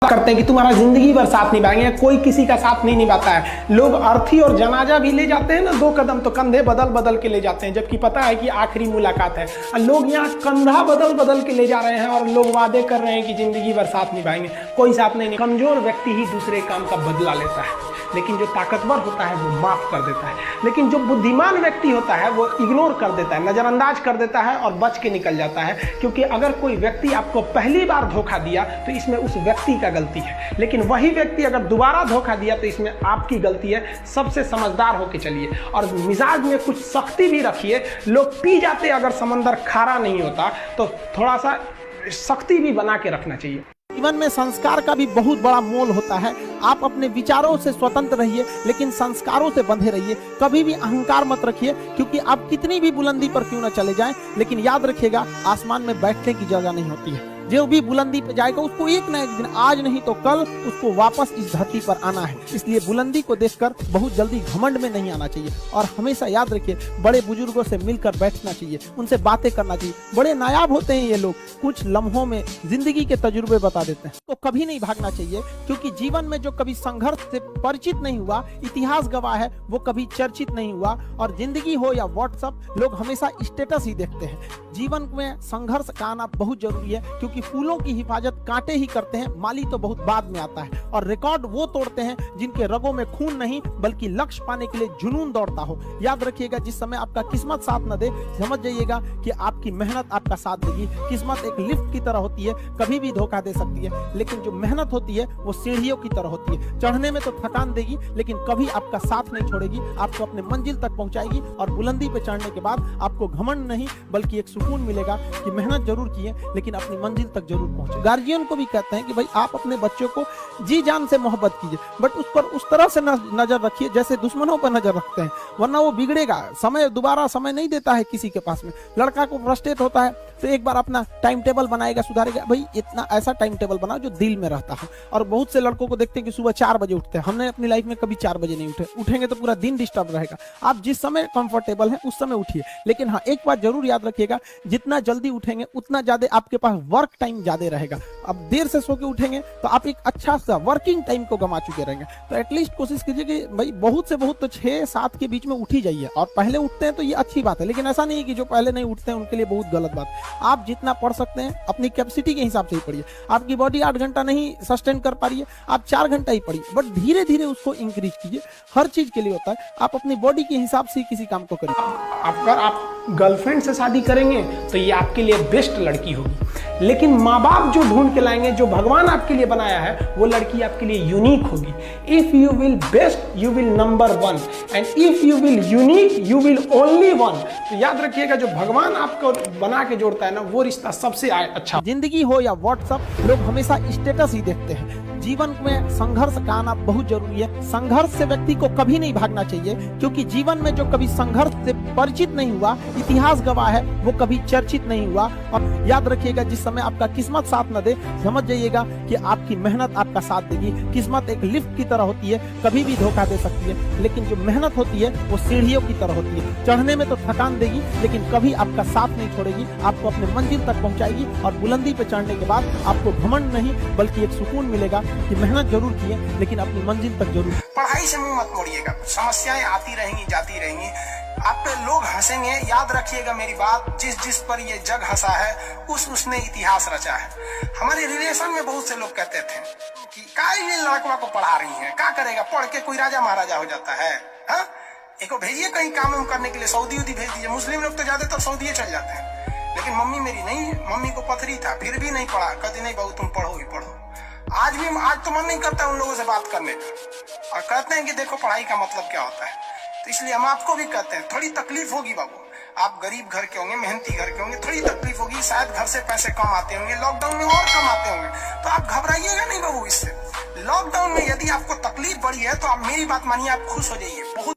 करते हैं कि तुम्हारा जिंदगी भर साथ निभाएंगे, कोई किसी का साथ नहीं निभाता है। लोग अर्थी और जनाजा भी ले जाते हैं ना, 2 कदम तो कंधे बदल बदल के ले जाते हैं, जबकि पता है कि आखिरी मुलाकात है। और लोग यहाँ कंधा बदल बदल के ले जा रहे हैं और लोग वादे कर रहे हैं कि जिंदगी भर साथ निभाएंगे, कोई साथ नहीं। कमजोर व्यक्ति ही दूसरे काम का बदला लेता है, लेकिन जो ताकतवर होता है वो माफ कर देता है। लेकिन जो बुद्धिमान व्यक्ति होता है वो इग्नोर कर देता है, नजरअंदाज कर देता है और बच के निकल जाता है। क्योंकि अगर कोई व्यक्ति आपको पहली बार धोखा दिया तो इसमें उस व्यक्ति का गलती है, लेकिन वही व्यक्ति अगर दोबारा धोखा दिया तो इसमें आपकी गलती है। सबसे समझदार होके चलिए और मिजाज में कुछ सख्ती भी रखिए। लोग पी जाते अगर समंदर खारा नहीं होता तो थोड़ा सा सख्ती भी बना के रखना चाहिए। जीवन में संस्कार का भी बहुत बड़ा मोल होता है। आप अपने विचारों से स्वतंत्र रहिए, लेकिन संस्कारों से बंधे रहिए। कभी भी अहंकार मत रखिए, क्योंकि आप कितनी भी बुलंदी पर क्यों न चले जाएं, लेकिन याद रखिएगा आसमान में बैठने की जगह नहीं होती है। जो भी बुलंदी पे जाएगा उसको एक ना एक दिन, आज नहीं तो कल, उसको वापस इस धरती पर आना है। इसलिए बुलंदी को देखकर बहुत जल्दी घमंड में नहीं आना चाहिए। और हमेशा याद रखिए, बड़े बुजुर्गों से मिलकर बैठना चाहिए, उनसे बातें करना चाहिए। बड़े नायाब होते हैं ये लोग, कुछ लम्हों में जिंदगी के तजुर्बे बता देते हैं। तो कभी नहीं भागना चाहिए, क्योंकि जीवन में जो कभी संघर्ष से परिचित नहीं हुआ, इतिहास गवाह है, वो कभी चर्चित नहीं हुआ। और जिंदगी हो या व्हाट्सएप, लोग हमेशा स्टेटस ही देखते हैं। जीवन में संघर्ष का आना बहुत जरूरी है, क्योंकि फूलों की हिफाजत कांटे ही करते हैं, माली तो बहुत बाद में आता है। और रिकॉर्ड वो तोड़ते हैं जिनके रगों में खून नहीं, बल्कि लक्ष्य पाने के लिए जुनून दौड़ता हो। याद रखिएगा, जिस समय आपका किस्मत साथ न दे, समझ जाइएगा कि आपकी मेहनत आपका साथ देगी। किस्मत एक लिफ्ट की तरह होती है, कभी भी धोखा दे सकती है, लेकिन जो मेहनत होती है वो सीढ़ियों की तरह होती है। चढ़ने में तो थकान देगी, लेकिन कभी आपका साथ नहीं छोड़ेगी, आपको अपने मंजिल तक पहुंचाएगी। और बुलंदी पे चढ़ने के बाद आपको घमंड नहीं, बल्कि एक सुकून मिलेगा कि मेहनत जरूर किए, लेकिन अपनी मंजिल तक जरूर पहुंचे। गार्जियन को भी कहते हैं कि भाई आप अपने बच्चों को जी जान से मोहब्बत कीजिए, बट उस पर उस तरह से नजर रखिए जैसे दुश्मनों पर नजर रखते हैं, वरना वो बिगड़ेगा। दोबारा समय नहीं देता है किसी के पास में। लड़का को फ्रस्ट्रेट होता है तो एक बार अपना टाइम टेबल बनाएगा, सुधारेगा। भाई इतना ऐसा टाइम टेबल बनाओ जो दिल में रहता है। और बहुत से लड़कों को देखते हैं कि सुबह 4 बजे उठते हैं। हमने अपनी लाइफ में कभी 4 बजे नहीं उठेंगे तो पूरा दिन डिस्टर्ब रहेगा। आप जिस समय कंफर्टेबल है उस समय उठिए, लेकिन हाँ, एक बात जरूर याद रखिएगा, जितना जल्दी उठेंगे उतना ज्यादा आपके पास वर्क टाइम ज्यादा रहेगा। अब देर से सो के उठेंगे तो आप एक अच्छा सा वर्किंग टाइम को गंवा चुके रहेंगे। तो एटलीस्ट कोशिश कीजिए कि भाई बहुत से बहुत तो 6-7 के बीच में उठ ही जाइए। और पहले उठते हैं तो ये अच्छी बात है, लेकिन ऐसा नहीं है कि जो पहले नहीं उठते हैं उनके लिए बहुत गलत बात। आप जितना पढ़ सकते हैं अपनी कैपेसिटी के हिसाब से ही पढ़िए। आपकी बॉडी 8 घंटा नहीं सस्टेन कर पा रही है, आप 4 घंटा ही पढ़िए, बट धीरे धीरे उसको इंक्रीज कीजिए। हर चीज के लिए होता है, आप अपनी बॉडी के हिसाब से किसी काम को करिए। अगर आप गर्लफ्रेंड से शादी करेंगे तो ये आपके लिए बेस्ट लड़की होगी, लेकिन माँ बाप जो ढूंढ के लाएंगे, जो भगवान आपके लिए बनाया है, वो लड़की आपके लिए यूनिक होगी। If you will best you will number 1, and if you will unique you will only 1। तो याद रखिएगा, जो भगवान आपको बना के जोड़ता है ना, वो रिश्ता सबसे अच्छा। जिंदगी हो या व्हाट्सएप, लोग हमेशा स्टेटस ही देखते हैं। जीवन में संघर्ष का आना बहुत जरूरी है। संघर्ष से व्यक्ति को कभी नहीं भागना चाहिए, क्योंकि जीवन में जो कभी संघर्ष से परिचित नहीं हुआ, इतिहास गवाह है, वो कभी चर्चित नहीं हुआ। और याद रखिएगा, जिस समय आपका किस्मत साथ न दे, समझ जाइएगा कि आपकी मेहनत आपका साथ देगी। किस्मत एक लिफ्ट की तरह होती है, कभी भी धोखा दे सकती है, लेकिन जो मेहनत होती है वो सीढ़ियों की तरह होती है। चढ़ने में तो थकान देगी, लेकिन कभी आपका साथ नहीं छोड़ेगी, आपको अपने मंजिल तक पहुंचाएगी। और बुलंदी पे चढ़ने के बाद आपको घमंड नहीं, बल्कि एक सुकून मिलेगा कि मेहनत जरूर किए, लेकिन अपनी मंजिल तक जरूर। पढ़ाई से मुंह मत मोड़िएगा, समस्याएं आती रहेंगी, जाती रहेंगी, आप पे लोग हंसेंगे। याद रखिएगा मेरी बात, जिस पर ये जग हंसा है उसने इतिहास रचा है। हमारे रिलेशन में बहुत से लोग कहते थे कि का ये लड़कवा को पढ़ा रही है, क्या करेगा, पढ़ के कोई राजा महाराजा हो जाता है। हाँ, एको भेजिए कहीं काम करने के लिए, सऊदी उदी भेज दीजिए। मुस्लिम लोग तो ज्यादातर सऊदी चल जाते हैं, लेकिन मम्मी मेरी नहीं, मम्मी को पथरी था, फिर भी नहीं पढ़ा। कहती नहीं बहू तुम पढ़ो ही पढ़ो। आज तो मन नहीं करता उन लोगों से बात करने का, और कहते हैं कि देखो पढ़ाई का मतलब क्या होता है। तो इसलिए हम आपको भी कहते हैं, थोड़ी तकलीफ होगी बाबू, आप गरीब घर के होंगे, मेहनती घर के होंगे, थोड़ी तकलीफ होगी, शायद घर से पैसे कम आते होंगे, लॉकडाउन में और कम आते होंगे, तो आप घबराइएगा नहीं बाबू इससे। लॉकडाउन में यदि आपको तकलीफ बढ़ी है तो आप मेरी बात मानिए, आप खुश हो जाइए। बहुत